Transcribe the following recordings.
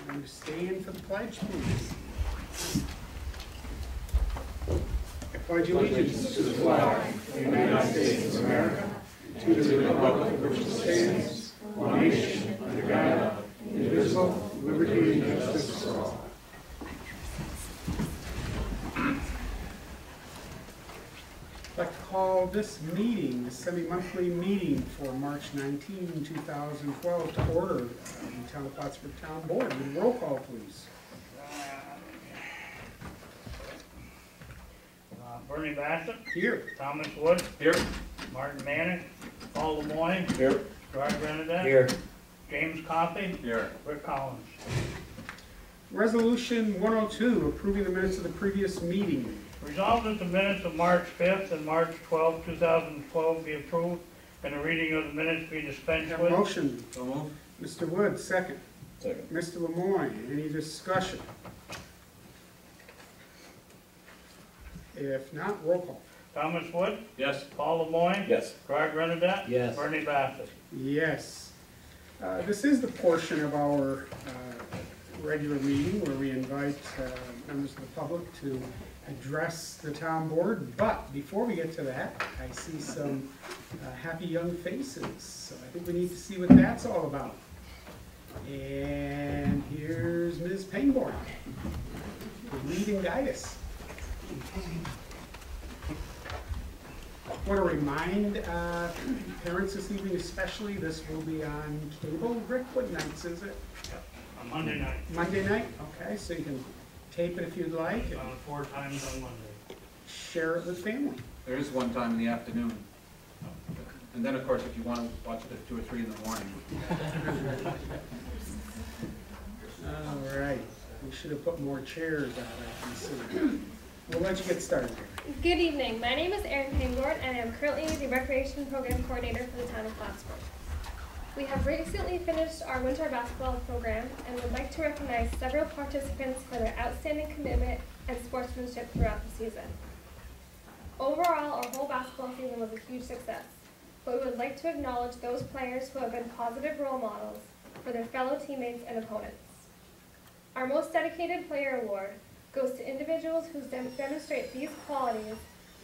And stand for the pledge, please. I pledge allegiance to the flag of the United States of America, to the republic for which it stands, one nation, under God, indivisible, with liberty and justice for all. I'd like to call this meeting, the semi-monthly meeting for March 19, 2012, to order in the Town of Plattsburgh Town Board. With a roll call, please. Bernie Bassett. Here. Thomas Wood. Here. Martin Manning. Paul Lemoyne. Here. Gerard Grenadette. Here. James Coffey. Here. Rick Collins. Resolution 102, approving the minutes of the previous meeting. Resolved that the minutes of March 5th and March 12th, 2012 be approved and the reading of the minutes be dispensed Have with. a motion. So moved. Mr. Wood, second. Second. Mr. Lemoyne, any discussion? If not, roll call. Thomas Wood. Yes. Paul Lemoyne. Yes. Gerard Grenadette. Yes. Bernie Bassett. Yes. This is the portion of our regular meeting where we invite members of the public to address the town board. But before we get to that, I see some happy young faces. So I think we need to see what that's all about. And here's Ms. Pangborn to lead and guide us. I want to remind parents this evening especially, this will be on cable. Rick, what nights is it? On Monday night. Monday night? Okay, so you can tape it if you'd like. 4 times on Monday. Share it with family. There is one time in the afternoon. And then, of course, if you want to watch it at 2 or 3 in the morning. All right. We should have put more chairs out, I can see. We'll let you get started. Good evening. My name is Erin Pangborn, and I am currently the Recreation Program Coordinator for the Town of Plattsburgh. We have recently finished our winter basketball program and would like to recognize several participants for their outstanding commitment and sportsmanship throughout the season. Overall, our whole basketball season was a huge success, but we would like to acknowledge those players who have been positive role models for their fellow teammates and opponents. Our Most Dedicated Player Award goes to individuals who demonstrate these qualities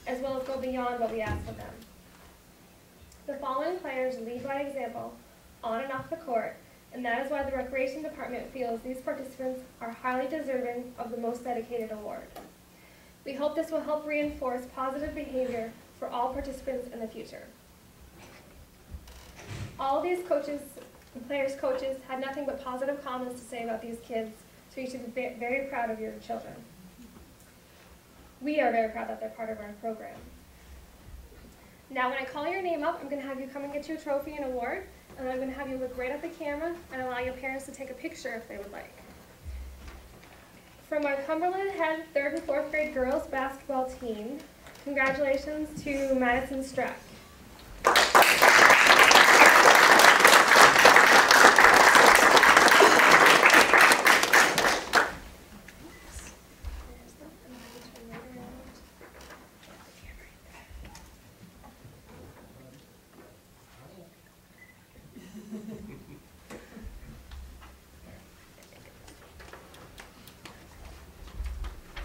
as well as go beyond what we ask of them. The following players lead by example on and off the court, and that is why the Recreation Department feels these participants are highly deserving of the Most Dedicated Award. We hope this will help reinforce positive behavior for all participants in the future. All of these coaches, the players' coaches, had nothing but positive comments to say about these kids, so you should be very proud of your children. We are very proud that they're part of our program. Now when I call your name up, I'm going to have you come and get your trophy and award, and I'm going to have you look right at the camera and allow your parents to take a picture if they would like. From our Cumberland Head 3rd and 4th grade girls basketball team, congratulations to Madison Strack.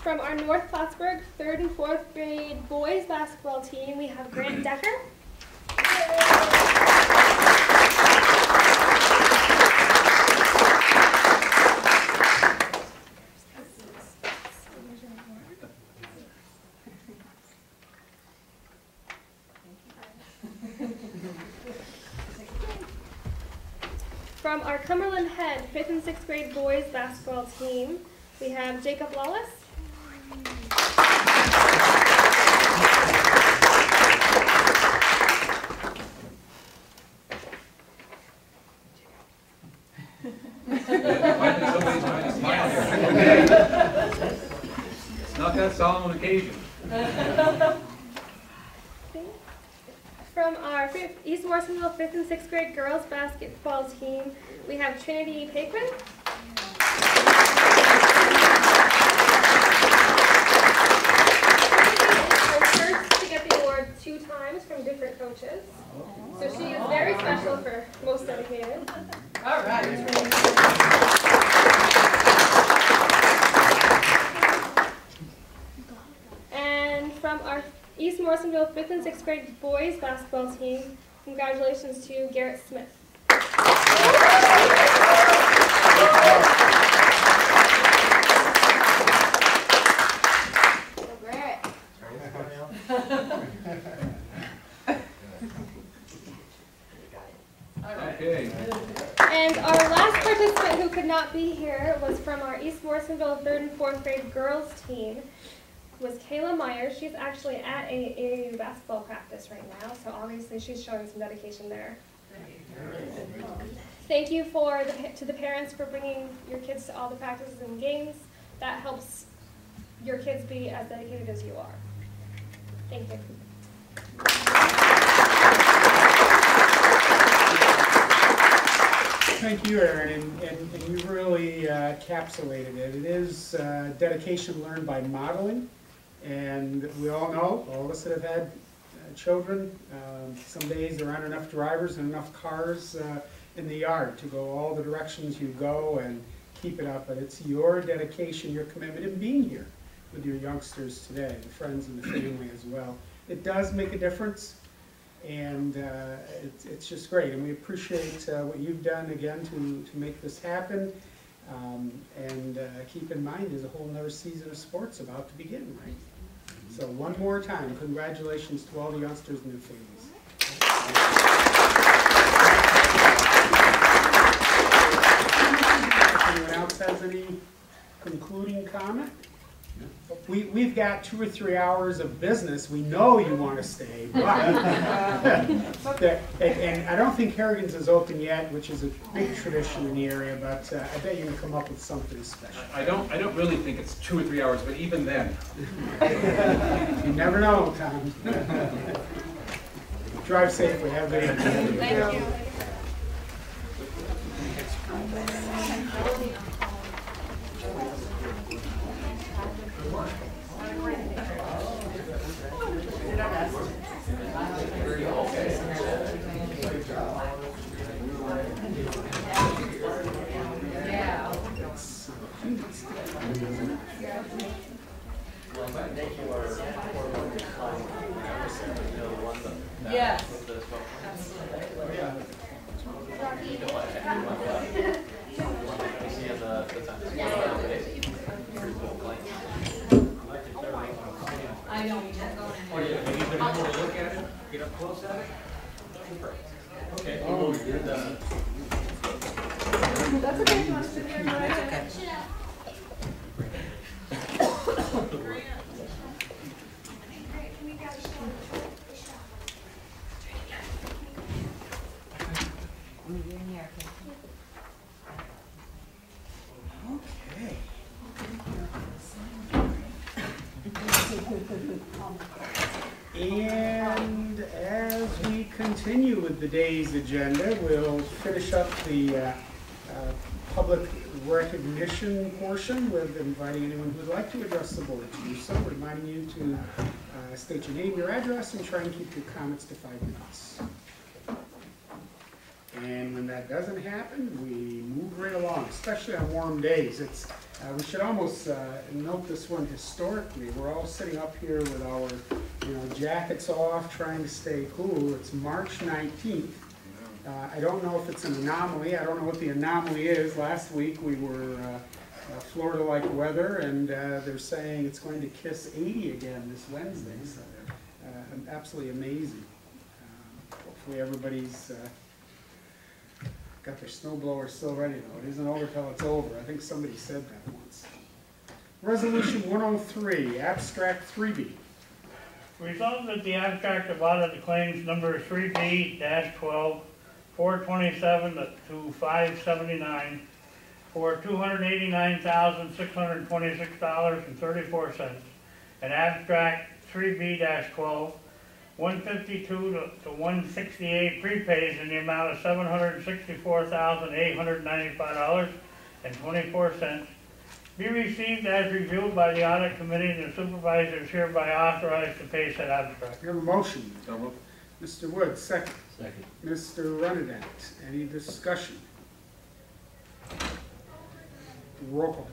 From our North Plattsburgh 3rd and 4th grade boys basketball team, we have Grant Decker. From our Cumberland Head 5th and 6th grade boys basketball team, we have Jacob Lawless. It's not that solemn an occasion. From our East Morrisonville 5th and 6th grade girls basketball team, we have Trinity Paquin. First to get the award 2 times from different coaches. So she is very special for Most Dedicated. All right. Morrisonville 5th and 6th grade boys basketball team. Congratulations to Garrett Smith. Okay. And our last participant who could not be here was from our East Morrisonville 3rd and 4th grade girls team, was Kayla Myers. She's actually at AAU basketball practice right now, so obviously she's showing some dedication there. Thank you to the parents for bringing your kids to all the practices and games. That helps your kids be as dedicated as you are. Thank you. Thank you, Erin, and you really encapsulated it. It is dedication learned by modeling, and we all know, all of us that have had children, some days there aren't enough drivers and enough cars in the yard to go all the directions you go and keep it up, but it's your dedication, your commitment, and being here with your youngsters today, the friends and the family as well. It does make a difference. And it's just great, and we appreciate what you've done again to make this happen. And keep in mind, there's a whole nother season of sports about to begin, right? So one more time, congratulations to all the youngsters and their families. Anyone else has any concluding comment? We've got 2 or 3 hours of business. We know you want to stay, but and I don't think Harrigan's is open yet, which is a big tradition in the area. But I bet you can come up with something special. I don't really think it's 2 or 3 hours, but even then, You never know, Tom. Drive safely. Have a good evening. Thank you. Yes. I know. oh yeah, you need to look at it, get up close at it. Okay. Oh, you're done. That's okay. You want to sit here and write it? Okay. And as we continue with the day's agenda, we'll finish up the public recognition portion with inviting anyone who would like to address the board to do so, reminding you to state your name, your address, and try and keep your comments to 5 minutes. And when that doesn't happen, we move right along, especially on warm days. We should almost note this one historically. We're all sitting up here with our jackets off, trying to stay cool. It's March 19th. I don't know if it's an anomaly. I don't know what the anomaly is. Last week we were Florida-like weather, and they're saying it's going to kiss 80 again this Wednesday. So absolutely amazing. Hopefully everybody's got their snowblower still ready, though. It isn't over till it's over. I think somebody said that once. Resolution 103, Abstract 3B. Resolved that the abstract of audit claims number 3B-12, 427 to 579 for $289,626.34, and abstract 3B-12, 152 to 168 prepays in the amount of $764,895.24 be received as reviewed by the audit committee, and the supervisors hereby authorized to pay said abstract. We have a motion. So moved. Mr. Woods, second. Second. Mr. Renadette, any discussion? Roll call.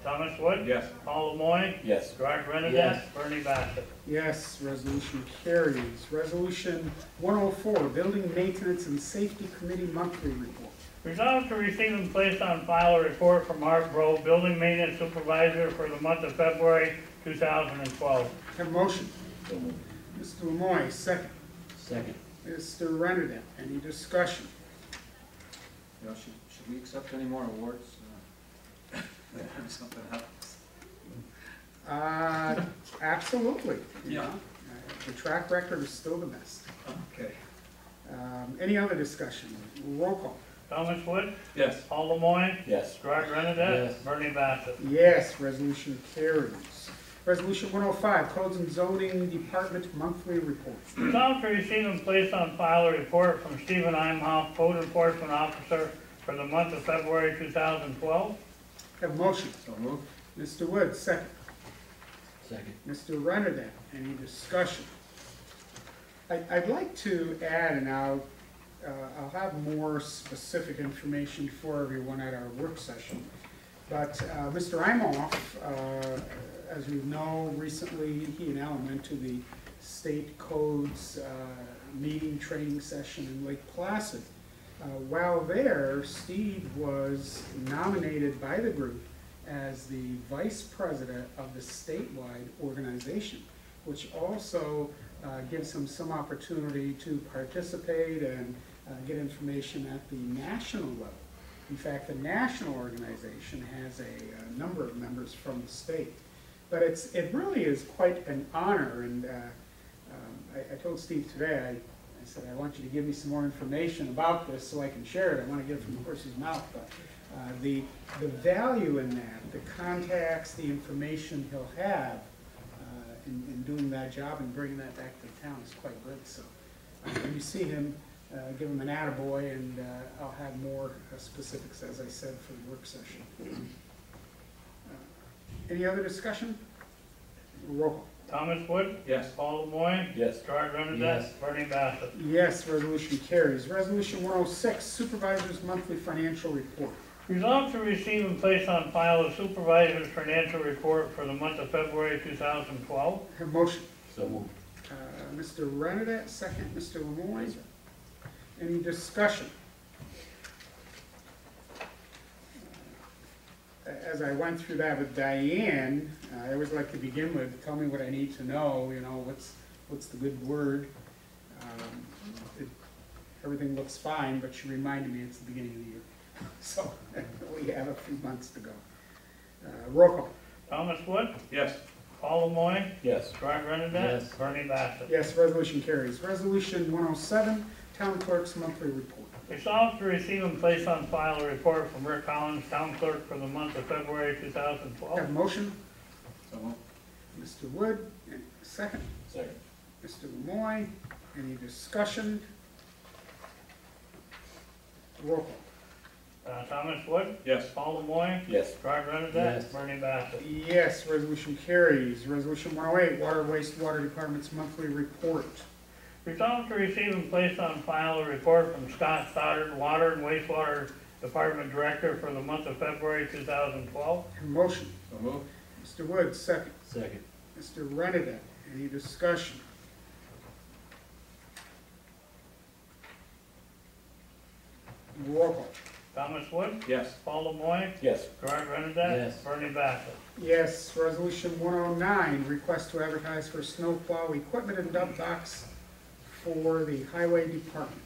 Thomas Wood. Yes. Paul Lemoyne. Yes. Gerard Renadette. Yes. Bernie Bassett. Yes, resolution carries. Resolution 104, Building Maintenance and Safety Committee Monthly Report. Resolved to receive and place on file a report from Mark Bro, Building Maintenance Supervisor for the month of February 2012. Have a motion? Mr. Lemoyne, second. Second. Mr. Renadette, any discussion? You know, should we accept any more awards? Something happens. Absolutely. you Yeah. know. The track record is still the best. Okay. Any other discussion? Roll call. Thomas Wood. Yes. Paul Lemoyne. Yes. Gerard Renadette. Yes. Bernie Bassett. Yes, resolution carries. Resolution 105, Codes and Zoning Department Monthly Report. Resolved to receive and place on file a report from Stephen Imhoff, Code Enforcement Officer for the month of February 2012. Have a motion? So moved. Mr. Wood, second. Second. Mr. Renadette, any discussion? I'd like to add, and I'll have more specific information for everyone at our work session. But Mr. Imhoff, as you know, recently he and Alan went to the state codes meeting training session in Lake Placid. While there, Steve was nominated by the group as the vice president of the statewide organization, which also gives him some opportunity to participate and get information at the national level. In fact, the national organization has a number of members from the state. But it really is quite an honor, and I told Steve today, I said, I want you to give me some more information about this so I can share it. I want to get it from the horse's mouth, but the value in that, the contacts, the information he'll have in doing that job and bringing that back to the town is quite good. So when you see him, give him an attaboy, and I'll have more specifics, as I said, for the work session. Any other discussion? Roll call. Thomas Wood. Yes. Paul Lemoyne. Yes. Gerard Renadette. Yes. Bernie Bassett. Yes, resolution carries. Resolution 106, Supervisor's Monthly Financial Report. Resolved to receive and place on file the Supervisor's Financial Report for the month of February 2012. Have a motion? So moved. Mr. Renadette, second. Mr. Lemoyne. Any discussion? As I went through that with Diane, I always like to begin with, tell me what I need to know, you know, what's the good word? Everything looks fine, but she reminded me it's the beginning of the year. So we have a few months to go. Roll call. Thomas Wood. Yes. Paul Lemoyne. Yes. Gerard Renadette. Yes. Bernie Bassett. Yes, resolution carries. Resolution 107, Town Clerk's Monthly Report. Resolved to receive and place on file a report from Rick Collins, Town Clerk, for the month of February Have a 2012. motion? So moved. Mr. Wood, and second. Second. Mr. Lemoyne, any discussion? Roll call. Thomas Wood. Yes. Paul Lemoyne. Yes. Gerard Renadette. Yes. Bernie Bassett. Yes, resolution carries. Resolution 108, Water Wastewater Department's Monthly Report. Resolved to receive and place on file a report from Scott Stoddard, Water and Wastewater Department Director, for the month of February 2012. Have a motion. So moved. Mr. Wood, second. Second. Mr. Renadette, any discussion? Roll call. Thomas Wood. Yes. Paul Lemoyne. Yes. Gerard Renadette. Yes. Bernie Bassett. Yes, resolution 109, request to advertise for snowplow equipment and dump box for the Highway Department.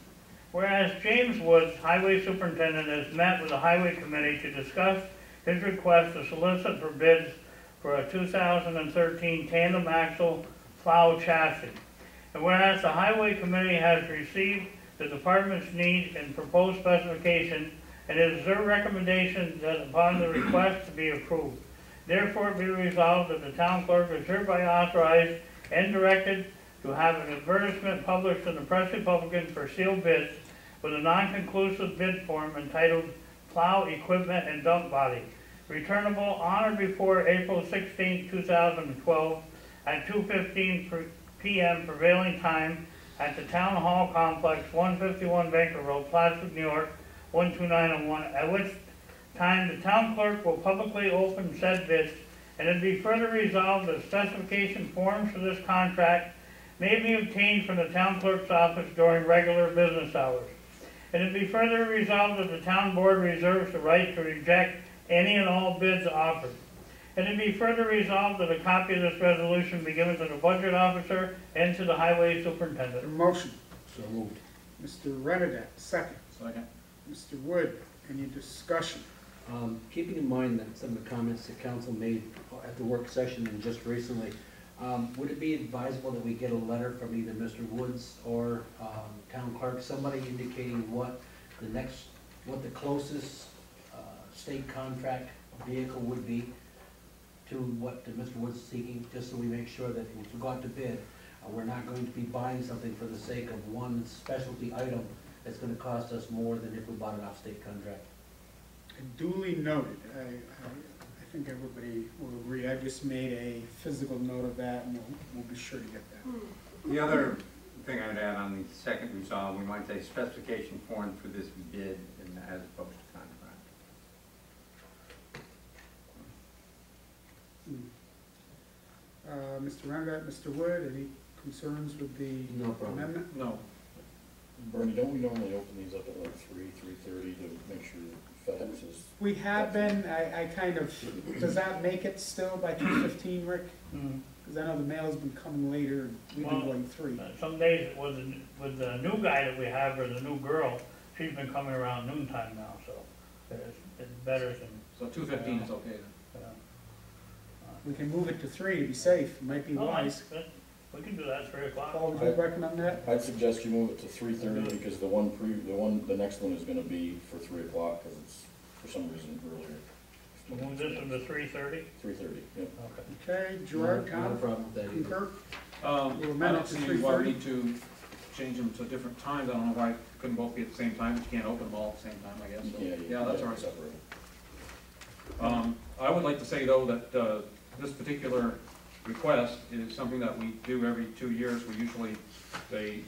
Whereas James Woods, Highway Superintendent, has met with the Highway Committee to discuss his request to solicit for bids for a 2013 tandem axle plow chassis. And whereas the Highway Committee has received the department's need and proposed specification, and it is their recommendation that upon the request to be approved, therefore be resolved that the town clerk is hereby authorized and directed to have an advertisement published in the Press Republican for sealed bids with a non-conclusive bid form entitled Plow Equipment and Dump Body, returnable on or before April 16, 2012 at 2:15 p.m. prevailing time at the Town Hall Complex, 151 Baker Road, Plattsburgh, New York, 12901, at which time, the town clerk will publicly open said bids, and it be further resolved that specification forms for this contract may be obtained from the town clerk's office during regular business hours. And it be further resolved that the town board reserves the right to reject any and all bids offered. And it be further resolved that a copy of this resolution be given to the budget officer and to the highway A superintendent. motion. So moved. Mr. Renadette, second. Second. Mr. Wood, any discussion? Keeping in mind that some of the comments the council made at the work session and just recently, would it be advisable that we get a letter from either Mr. Woods or town clerk, somebody indicating what the closest state contract vehicle would be to what Mr. Woods is seeking, just so we make sure that if we go out to bid, we're not going to be buying something for the sake of one specialty item that's gonna cost us more than if we bought an off-state contract. Duly noted. I think everybody will agree. I just made a physical note of that, and we'll be sure to get that. The other thing I would add on the second resolve, we might say specification form for this bid and as opposed to contract. Mr. Renadette, Mr. Wood, any concerns with the No problem. amendment? No. Bernie, don't we normally open these up at like 3:30 to make sure FedEx is? We have been, I kind of, does that make it still by 2:15, Rick? Mm. Because I know the mail's been coming later, and we've been Well, going 3. Some days with the new guy that we have, or the new girl, she's been coming around noontime now, so it's better than, So 2:15 is okay then? We can move it to 3 to be safe, might be Oh, wise. we can do that 3 o'clock. Paul, would you recommend that? I'd suggest you move it to 3:30 because the next one is gonna be for 3 o'clock because it's for some reason earlier. Move this one to 3:30? 3:30, yep. Okay. Okay, Gerard, Not a Tom, problem with that either. concur? I We'll amend don't it to see why 3:30. we need to change them to different times. I don't know why it couldn't both be at the same time. You can't open them all at the same time, I guess. So, yeah, that's all right. Separate. I would like to say, though, that this particular request is something that we do every 2 years. We usually, the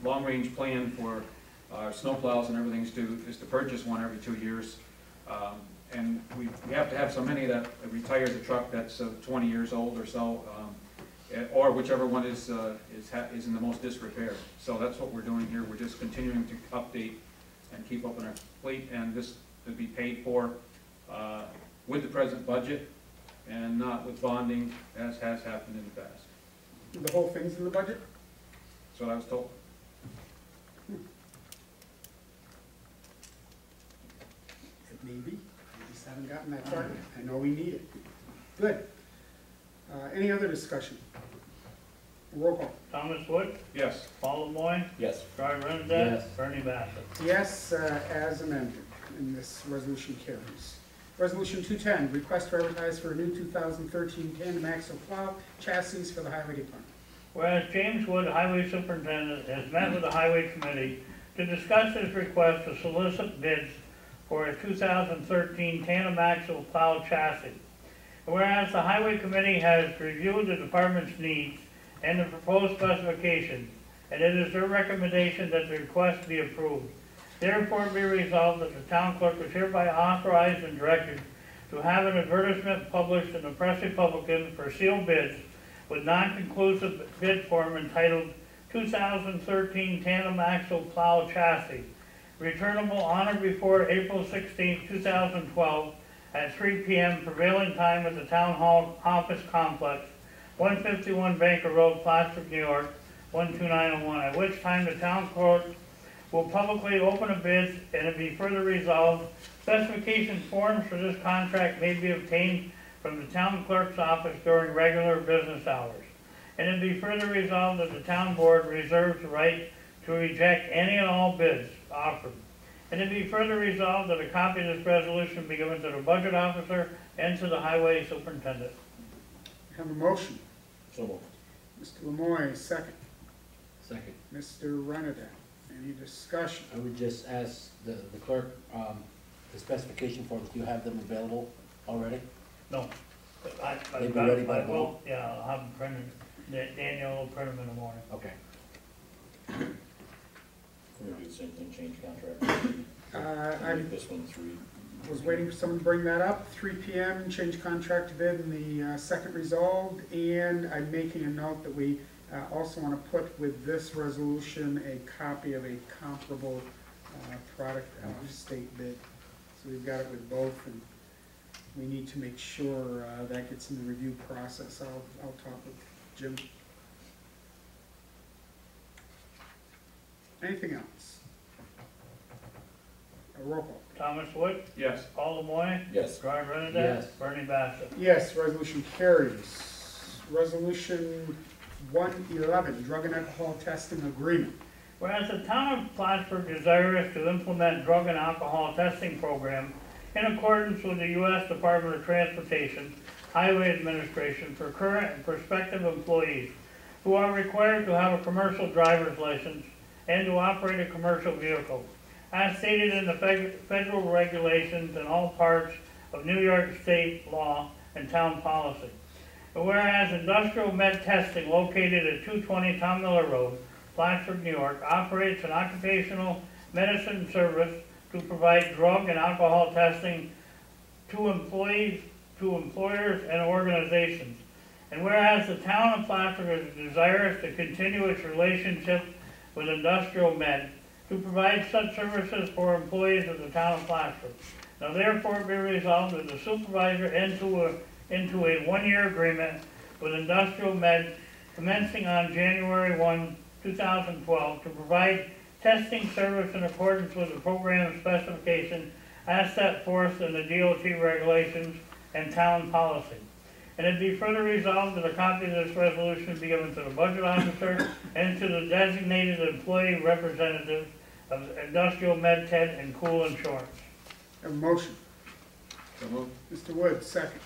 long-range plan for our snowplows and everything is to purchase one every 2 years. And we have to have so many that retires a truck that's 20 years old or so, or whichever one is in the most disrepair. So that's what we're doing here. We're just continuing to update and keep up in our fleet, and this would be paid for with the present budget and not with bonding, as has happened in the past. The whole thing's in the budget? That's what I was told. It may be. We just haven't gotten that far yet. I know we need it. Good. Any other discussion? Roll call. Thomas Wood, Yes. Paul LeMoyne, Yes. Charlie Renadette, Yes. Bernie Bassett. Yes, as amended, and this resolution carries. Resolution 210, request to advertise for a new 2013 tandem axle plow chassis for the highway department. Whereas James Wood, Highway Superintendent, has met with the Highway Committee to discuss his request to solicit bids for a 2013 tandem axle plow chassis. Whereas the Highway Committee has reviewed the department's needs and the proposed specifications, and it is their recommendation that the request be approved. Therefore be resolved that the town clerk is hereby authorized and directed to have an advertisement published in the Press Republican for sealed bids with non-conclusive bid form entitled 2013 Tandem Axle Plow Chassis, returnable on or before April 16, 2012 at 3 p.m. prevailing time at the Town Hall Office Complex, 151 Banker Road, Plattsburgh, New York, 12901, at which time the town clerk will publicly open a bid, and it be further resolved, specification forms for this contract may be obtained from the town clerk's office during regular business hours. And it be further resolved that the town board reserves the right to reject any and all bids offered. And it be further resolved that a copy of this resolution be given to the budget officer and to the highway superintendent. Have a motion. So moved. Mr. Lemoyne, second. Second. Mr. Renadette, any discussion? I would just ask the clerk, the specification forms, do you have them available already? No. They'll be ready by tomorrow? Yeah, I'll have them printed. Daniel will print them in the morning. Okay. We're gonna do the same thing, change contract. I'm Make this one 3. Was waiting for someone to bring that up. 3 PM, change contract bid in the second resolved. And I'm making a note that we also want to put with this resolution a copy of a comparable product off state bid. So we've got it with both, and we need to make sure that gets in the review process. I'll talk with Jim. Anything else? A roll call. Thomas Wood, Yes. Paul Lemoyne, Yes. Gerard Renadette, Yes. Bernie Bassett. Yes, resolution carries. Resolution 111, drug and alcohol testing agreement. Whereas the town of Plattsburgh desirous to implement drug and alcohol testing program in accordance with the U.S. Department of Transportation, Highway Administration for current and prospective employees who are required to have a commercial driver's license and to operate a commercial vehicle, as stated in the federal regulations and all parts of New York State law and town policy. And whereas industrial med testing located at 220 Tom Miller Road, Plattsburgh, New York, operates an occupational medicine service to provide drug and alcohol testing to employees, to employers and organizations. And whereas the town of Plattsburgh is desirous to continue its relationship with Industrial Med to provide such services for employees of the town of Plattsburgh. Now therefore be resolved that the supervisor into a one-year agreement with Industrial Med commencing on January 1, 2012 to provide testing service in accordance with the program specification as set forth in the DOT regulations and town policy. And it be further resolved that a copy of this resolution be given to the budget officer and to the designated employee representative of Industrial Med Ted and Cool Insurance. Have a motion. So moved. Mr. Woods, second.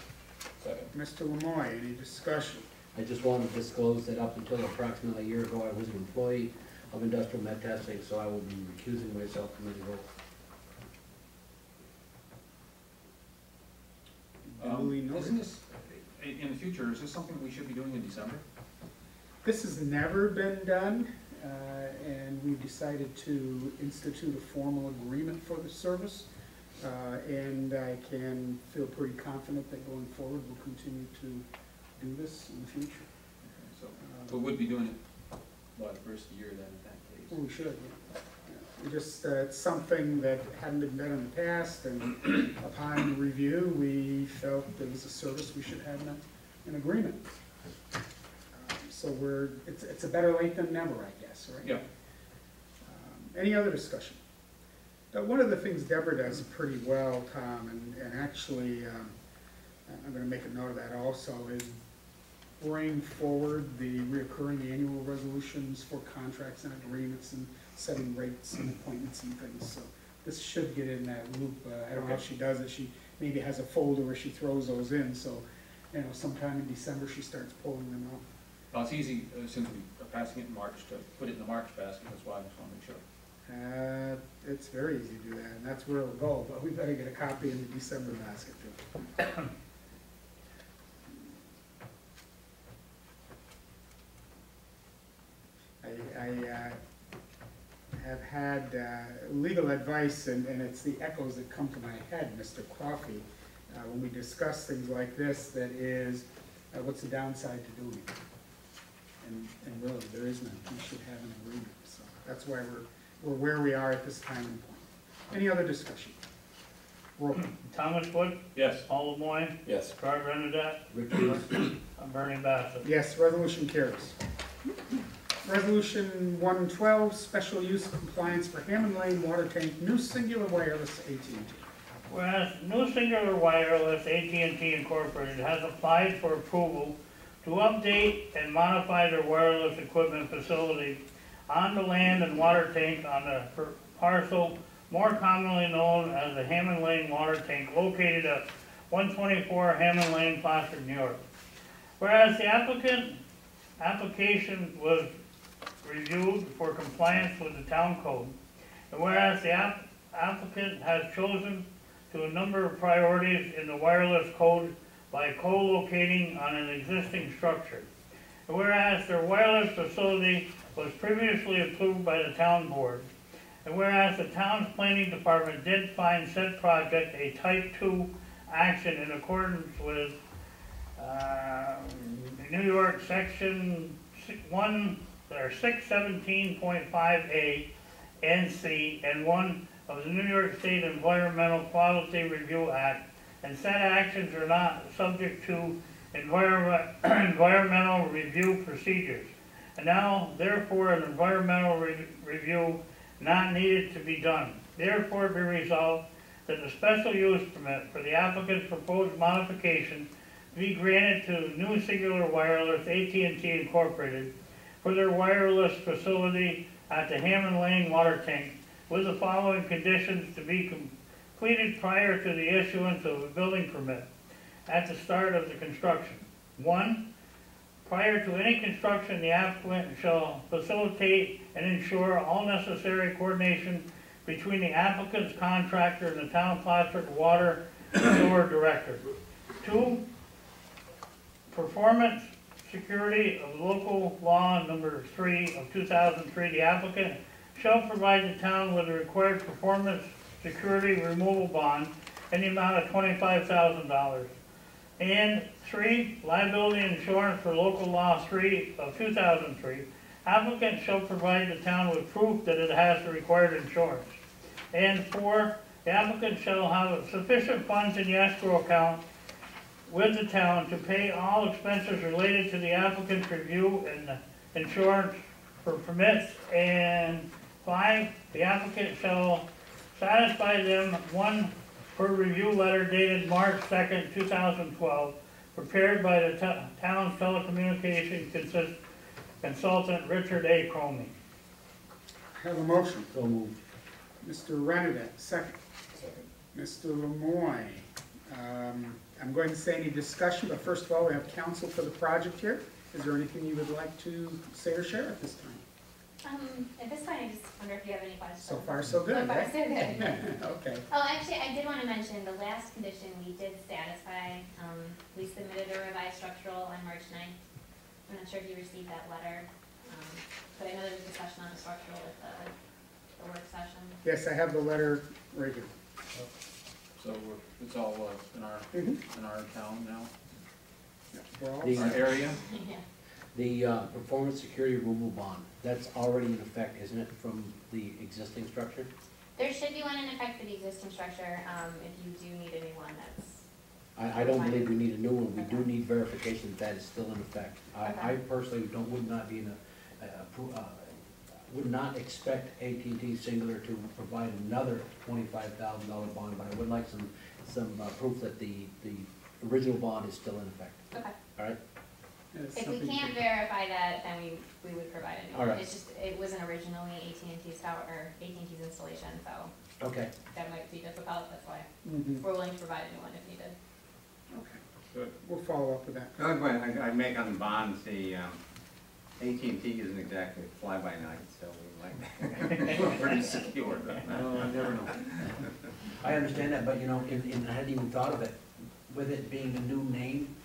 Second. Mr. Lemoy, any discussion? I just want to disclose that up until approximately a year ago, I was an employee of Industrial Med Testing, so I will be recusing myself from any role. Duly noted. Isn't this, in the future, is this something we should be doing in December? This has never been done, and we decided to institute a formal agreement for the service. And I can feel pretty confident that going forward, we'll continue to do this in the future. So, we would be doing it, what, first year then in that case? Well, we should, yeah. We just, it's something that hadn't been done in the past, and upon review, we felt it was a service we should have an agreement. So it's a better late than never, I guess, right? Yeah. Any other discussion? One of the things Deborah does pretty well, Tom, and actually, I'm gonna make a note of that also, is bring forward the reoccurring annual resolutions for contracts and agreements and setting rates and appointments and things. So this should get in that loop. I don't know how she does it. She maybe has a folder where she throws those in. So, you know, sometime in December she starts pulling them out. Well, it's easy, since we are passing it in March, to put it in the March basket, that's why I just want to make sure. It's very easy to do that, and that's where it'll go. But we better get a copy in the December basket too. I have had legal advice, and it's the echoes that come to my head, Mr. Coffey, when we discuss things like this, that is, what's the downside to doing it? And really, there is none. We should have an agreement. So that's why we're where we are at this time and point. Any other discussion? Roll call. Thomas Wood, Yes. Paul Lemoyne, Yes. Gerard Renadette, Recuse. Bernie Bassett. Yes, resolution carries. Resolution 112, special use compliance for Hammond Lane water tank, new singular wireless AT&T. Whereas New Singular Wireless AT&T Incorporated has applied for approval to update and modify their wireless equipment facility on the land and water tank on the parcel more commonly known as the Hammond Lane water tank located at 124 Hammond Lane, Plattsburgh, New York. Whereas the application was reviewed for compliance with the town code, and whereas the applicant has chosen to a number of priorities in the wireless code by co-locating on an existing structure. And whereas their wireless facility was previously approved by the town board, And whereas the town's planning department did find said project a type 2 action in accordance with New York section 617.5A and C and 1 of the New York State Environmental Quality Review Act, and said actions are not subject to environmental review procedures. And now, therefore, an environmental review not needed to be done. Therefore, be resolved that the special use permit for the applicant's proposed modification be granted to New Singular Wireless AT&T Incorporated for their wireless facility at the Hammond Lane water tank, with the following conditions to be completed prior to the issuance of a building permit at the start of the construction. 1. Prior to any construction, the applicant shall facilitate and ensure all necessary coordination between the applicant's contractor and the town of Plattsburgh water and sewer director. 2. Performance security of local law number 3 of 2003. The applicant shall provide the town with the required performance security removal bond in the amount of $25,000. And 3, liability insurance for local law 3 of 2003. Applicant shall provide the town with proof that it has the required insurance. And 4, the applicant shall have sufficient funds in the escrow account with the town to pay all expenses related to the applicant's review and insurance for permits. And 5, the applicant shall satisfy them 1 per review letter dated March 2nd, 2012, prepared by the town's telecommunication consultant Richard A. Cromie. Have a motion. So moved. Mr. Renadette, second. Second. Mr. Lemoyne. I'm going to say any discussion, but first of all, we have counsel for the project here. Is there anything you would like to say or share at this time? At this point, I just wonder if you have any questions. So far, so good, So far, right? so good. Okay. Oh, actually, I did want to mention the last condition we did satisfy. We submitted a revised structural on March 9th. I'm not sure if you received that letter, but I know there was discussion on the structural at the work session. Yes, I have the letter right here. So it's all in our town now, We're all The- our area. Yeah. The performance security removal bond, that's already in effect, isn't it, from the existing structure? There should be one in effect for the existing structure. If you do need a new one, that's I don't believe we need a new one, we do need verification that is still in effect. I Okay. personally would not be would not expect AT&T Singular to provide another $25,000 bond, but I would like some proof that the original bond is still in effect. okay. All right? It's If we something can't to- verify that, then we would provide a new All one. right. It's just, it wasn't originally AT&T's tower, or AT&T's installation, so Okay. that might be difficult, that's why Mhm. we're willing to provide a new one if needed. Okay, Good. we'll follow up with that. The other point I make on the bonds, the AT&T isn't exactly fly-by-night, so we might, we're pretty secure. I never know. I understand that, but you know, I hadn't even thought of it. With it being a new name,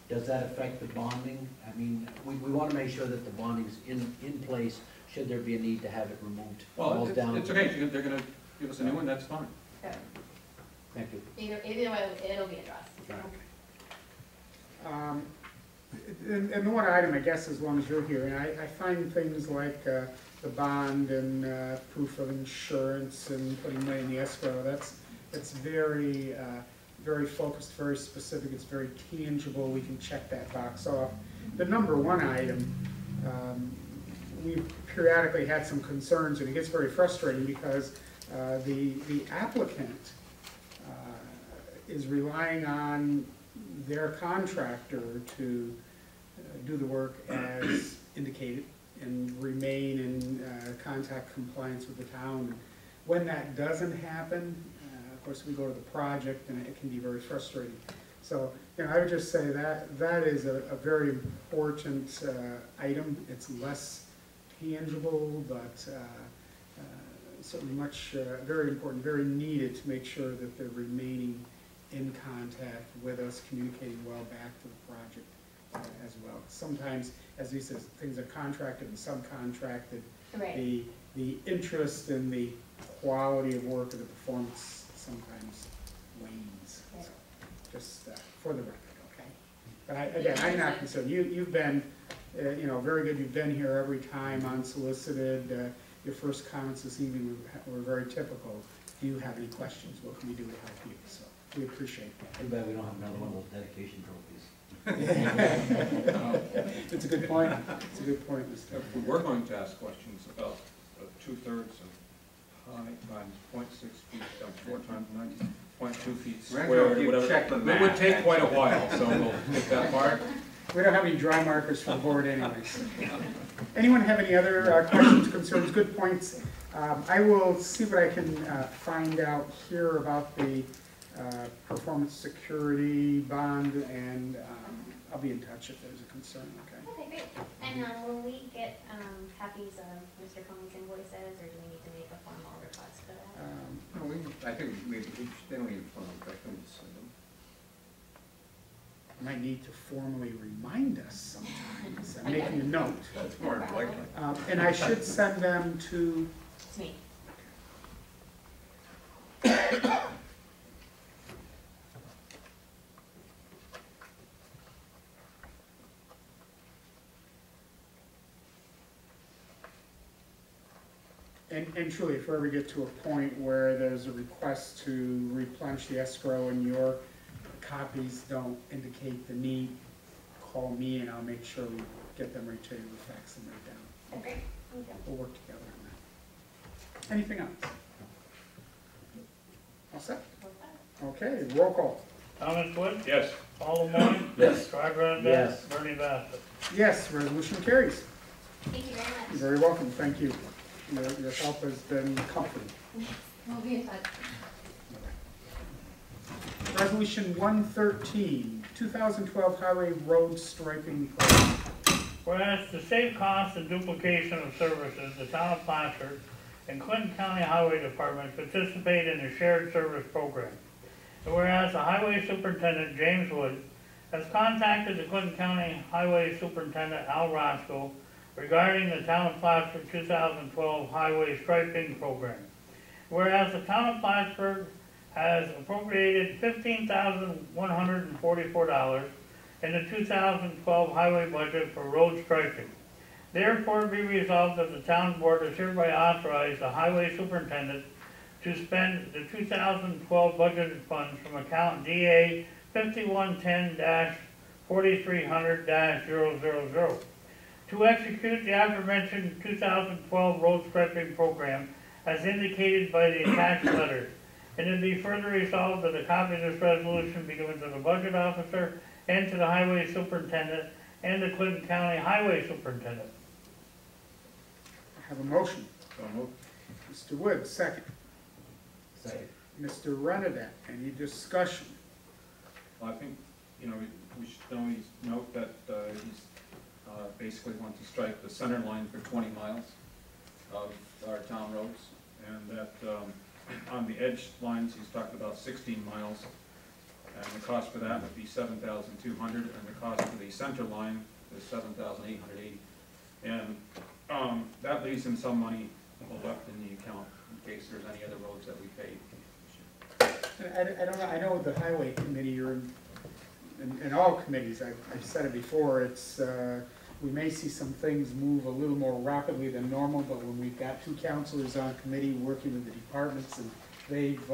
does that affect the bonding? I mean, we want to make sure that the bonding's in place, should there be a need to have it removed. Well, Falls down. it's okay, they're gonna give us a new one, that's fine. So, Thank you. either way, it'll be addressed. And the one item, I guess, as long as you're here, and I find things like the bond and proof of insurance and putting money in the escrow, it's very, very focused, very specific, it's very tangible, we can check that box off. The number one item, we've periodically had some concerns, and it gets very frustrating because the applicant is relying on their contractor to do the work as indicated and remain in contact compliance with the town. When that doesn't happen, of course, we go to the project and it can be very frustrating. So, you know, I would just say that is a very important item. It's less tangible, but certainly much, very important, very needed to make sure that they're remaining in contact with us, communicating well back to the project as well. Sometimes, as he says, things are contracted and subcontracted, Right. the interest and the quality of work and the performance sometimes wanes. Right. So, just for the record, okay? But again, I'm not concerned. You've been, very good. You've been here every time unsolicited. Your first comments this evening were very typical. Do you have any questions? What can we do to help you? So we appreciate that. Too bad we don't have another one of those dedication trophies. It's a good point. It's a good point, Mr. If we were going to ask questions about 2/3 of height times 0.6 feet times 4 times 90.2 feet We're gonna squared, keep whatever, checking it that. would take quite a while, so we'll take that part. We don't have any dry markers for the board anyways. Anyone have any other questions, concerns, good points? I will see what I can find out here about the performance security bond, and I'll be in touch if there's a concern, okay? Okay, great. And will we get copies of Mr. Comey's invoices, or do we need to make a formal request for that? I think they don't need phone, but I can just send them. Might need to formally remind us sometimes. I'm making a note. That's more likely. And I should send them to, It's me. and truly, if we ever get to a point where there's a request to replenish the escrow and your copies don't indicate the need, call me and I'll make sure we get them right to you, we fax them right down. Okay, thank you. We'll work together on that. Anything else? All set? Okay, roll call. Thomas Wood? Yes. Paul Lemoyne? Yes. Troy Grandis? Yes. Bernie Bassett? Yes, resolution carries. Thank you very much. You're very welcome, thank you. Your help has been comforting. We'll be in touch. Resolution 113, 2012 Highway Road Striping Program. Whereas to save costs and duplication of services, the town of Plattsburgh and Clinton County Highway Department participate in a shared service program. And whereas the Highway Superintendent, James Wood, has contacted the Clinton County Highway Superintendent, Al Roscoe, regarding the town of Plattsburgh 2012 Highway Striping Program. Whereas the town of Plattsburgh has appropriated $15,144 in the 2012 highway budget for road striping. Therefore be resolved that the town board is hereby authorized the highway superintendent to spend the 2012 budgeted funds from account DA 5110-4300-000 to execute the aforementioned 2012 road striping program as indicated by the attached letter. And it be further resolved that a copy of this resolution be given to the budget officer and to the highway superintendent and the Clinton County Highway Superintendent. I have a motion. So moved. Mr. Wood, second. Second. Mr. Renadette, any discussion? Well, I think, we should always note that he's basically wants to strike the center line for 20 miles of our town roads, and that on the edge lines, he's talked about 16 miles, and the cost for that would be $7,200, and the cost for the center line is $7,880. And that leaves him some money left in the account in case there's any other roads that we pay. I don't know, I know the highway committee, or in all committees, I've said it before, it's, we may see some things move a little more rapidly than normal, but when we've got two counselors on committee working with the departments, and they've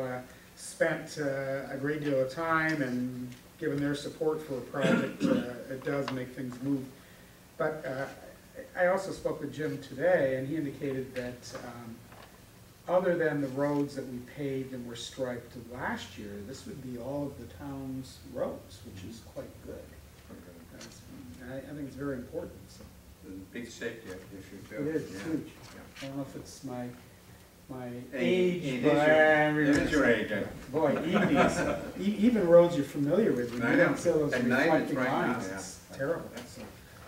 spent a great deal of time and given their support for a project, it does make things move. But I also spoke with Jim today, and he indicated that other than the roads that we paved and were striped last year, this would be all of the town's roads, which is quite good. I think it's very important. So. It's a big safety issue too. It is, it's Yeah. huge. Yeah. I don't know if it's my Age, age, it but is your age. boy, even roads you're familiar with, when I you know. don't see those At night, it's reflecting right now, lines, yeah. it's terrible. So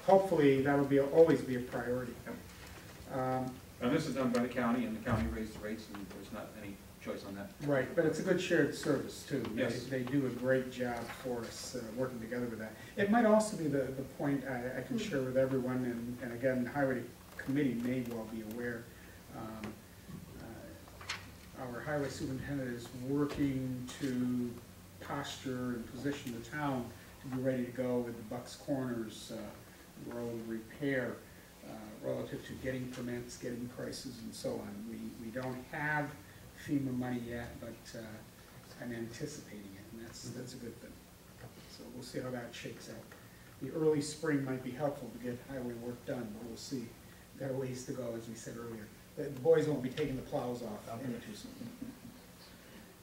hopefully that will always be a priority. And this is done by the county, and the county raised the rates, and there's not any choice on that. Right, but it's a good shared service too. Yes. They do a great job for us, working together with that. It might also be the point I can share with everyone, and again, Highway committee may well be aware, our highway superintendent is working to posture and position the town to be ready to go with the Bucks Corners road repair relative to getting permits, getting prices, and so on. We don't have FEMA money yet, but I'm anticipating it, and that's a good thing. So we'll see how that shakes out. The early spring might be helpful to get highway work done, but we'll see. Got a ways to go, as we said earlier. The boys won't be taking the plows off any too soon.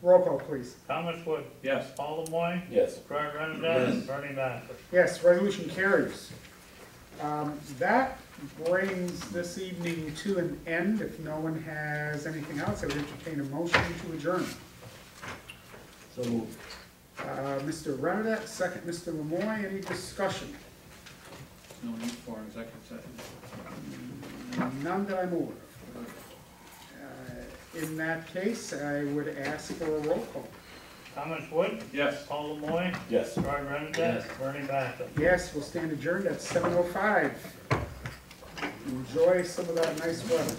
Roll call, please. Thomas Wood. Yes. Paul LeMoy. Yes. Gerard Renadette. Bernie Bassett. Yes, resolution carries. That brings this evening to an end. If no one has anything else, I would entertain a motion to adjourn. So moved. Mr. Renadette, second Mr. Lemoy, any discussion? No need for an executive session. None that I'm aware of. In that case, I would ask for a roll call. Thomas Wood. Yes. Paul LeMoy. Yes. Gerard Renadette. Yes. Bernie Bassett. Yes, we'll stand adjourned at 7:05. Enjoy some of that nice weather.